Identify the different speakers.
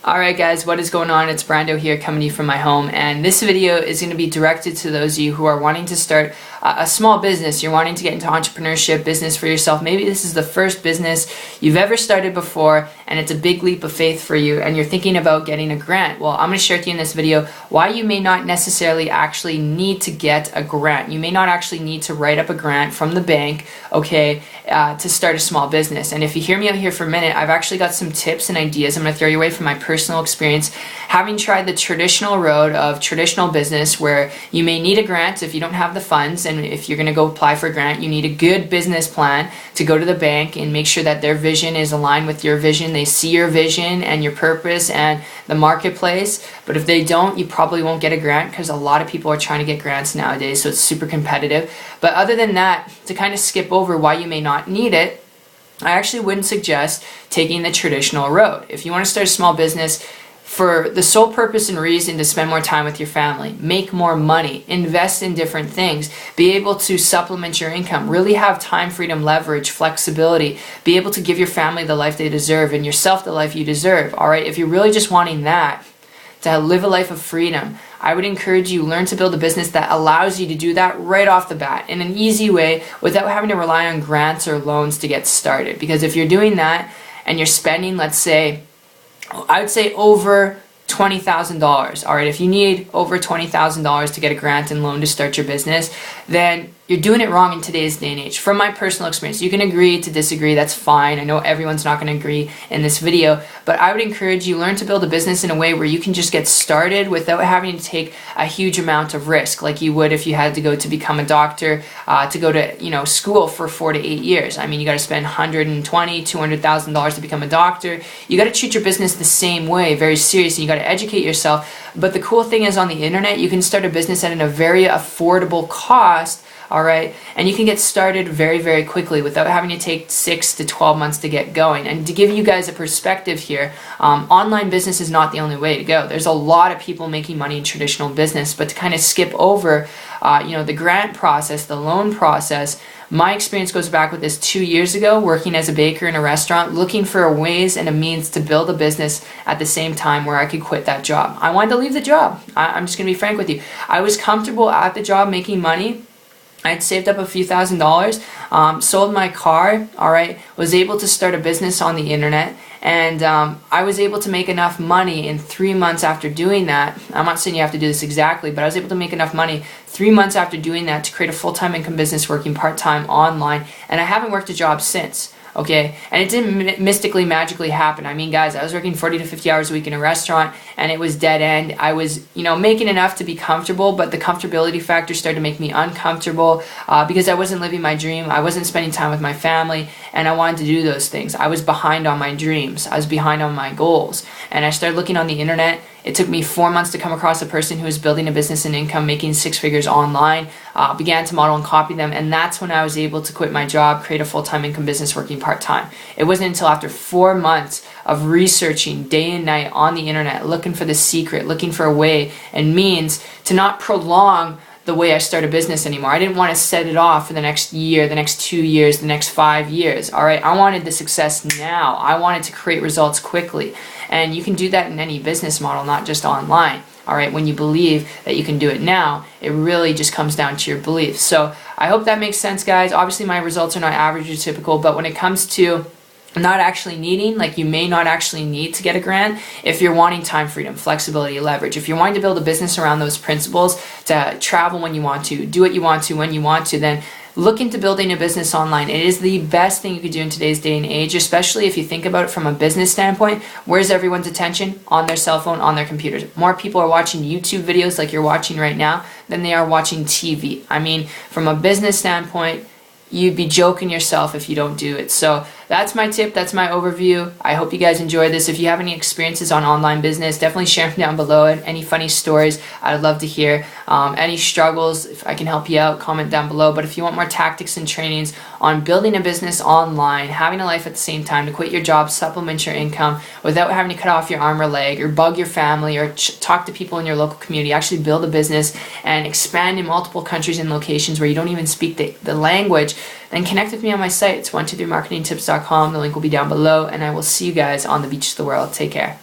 Speaker 1: Alright guys, what is going on? It's Brando here coming to you from my home, and this video is going to be directed to those of you who are wanting to start a small business. You're wanting to get into entrepreneurship, business for yourself. Maybe this is the first business you've ever started before and it's a big leap of faith for you and you're thinking about getting a grant. Well, I'm going to share with you in this video why you may not necessarily actually need to get a grant. You may not actually need to write up a grant from the bank, okay, to start a small business. And if you hear me out here for a minute, I've actually got some tips and ideas I'm going to throw your way from my personal experience, having tried the traditional road of traditional business where you may need a grant if you don't have the funds, and if you're going to go apply for a grant, you need a good business plan to go to the bank and make sure that their vision is aligned with your vision. They see your vision and your purpose and the marketplace. But if they don't, you probably won't get a grant because a lot of people are trying to get grants nowadays, so it's super competitive. But other than that, to kind of skip over why you may not need it, I actually wouldn't suggest taking the traditional road. If you want to start a small business for the sole purpose and reason to spend more time with your family, make more money, invest in different things, be able to supplement your income, really have time, freedom, leverage, flexibility, be able to give your family the life they deserve and yourself the life you deserve, all right? If you're really just wanting that, to live a life of freedom, I would encourage you, learn to build a business that allows you to do that right off the bat in an easy way without having to rely on grants or loans to get started. Because if you're doing that and you're spending, let's say, I would say over $20,000, all right, if you need over $20,000 to get a grant and loan to start your business, then you're doing it wrong in today's day and age. From my personal experience, you can agree to disagree, that's fine. I know everyone's not going to agree in this video, but I would encourage you, learn to build a business in a way where you can just get started without having to take a huge amount of risk like you would if you had to go to become a doctor, to go to school for 4 to 8 years. I mean, you got to spend $120,000, $200,000 to become a doctor. You got to treat your business the same way, very serious, and you got to educate yourself. But the cool thing is, on the internet, you can start a business at a very affordable cost. All right, and you can get started very, very quickly without having to take 6 to 12 months to get going. And to give you guys a perspective here, online business is not the only way to go. There's a lot of people making money in traditional business, but to kind of skip over, the grant process, the loan process, my experience goes back with this 2 years ago, working as a baker in a restaurant, looking for ways and a means to build a business at the same time where I could quit that job. I wanted to leave the job. I'm just going to be frank with you. I was comfortable at the job making money. I'd saved up a few $1,000s, sold my car, all right, was able to start a business on the internet, and I was able to make enough money in 3 months after doing that. I'm not saying you have to do this exactly, but I was able to make enough money 3 months after doing that to create a full-time income business working part-time online, and I haven't worked a job since. Okay, and it didn't mystically, magically happen. I mean, guys, I was working 40 to 50 hours a week in a restaurant, and it was dead end. I was, making enough to be comfortable, but the comfortability factor started to make me uncomfortable because I wasn't living my dream. I wasn't spending time with my family, and I wanted to do those things. I was behind on my dreams. I was behind on my goals, and I started looking on the internet. It took me 4 months to come across a person who was building a business and income, making 6 figures online, began to model and copy them, and that's when I was able to quit my job, create a full-time income business working part-time. It wasn't until after 4 months of researching day and night on the internet, looking for the secret, looking for a way and means to not prolong the way I start a business anymore. I didn't want to set it off for the next year, the next 2 years, the next 5 years, all right? I wanted the success now. I wanted to create results quickly. And you can do that in any business model, not just online, all right? When you believe that you can do it now, it really just comes down to your beliefs. So I hope that makes sense, guys. Obviously, my results are not average or typical, but when it comes to not actually needing, like you may not actually need to get a grant if you're wanting time, freedom, flexibility, leverage. If you're wanting to build a business around those principles, to travel when you want to, do what you want to when you want to, then look into building a business online. It is the best thing you could do in today's day and age, especially if you think about it from a business standpoint. Where's everyone's attention? On their cell phone, on their computers. More people are watching YouTube videos like you're watching right now than they are watching TV. I mean, from a business standpoint, you'd be joking yourself if you don't do it. So that's my tip. That's my overview. I hope you guys enjoyed this. If you have any experiences on online business, definitely share them down below. And any funny stories, I'd love to hear. Any struggles, if I can help you out, comment down below. But if you want more tactics and trainings on building a business online, having a life at the same time, to quit your job, supplement your income without having to cut off your arm or leg or bug your family or talk to people in your local community, actually build a business and expand in multiple countries and locations where you don't even speak the language, then connect with me on my site. It's 123marketingtips.com. The link will be down below, and I will see you guys on the beach of the world. Take care.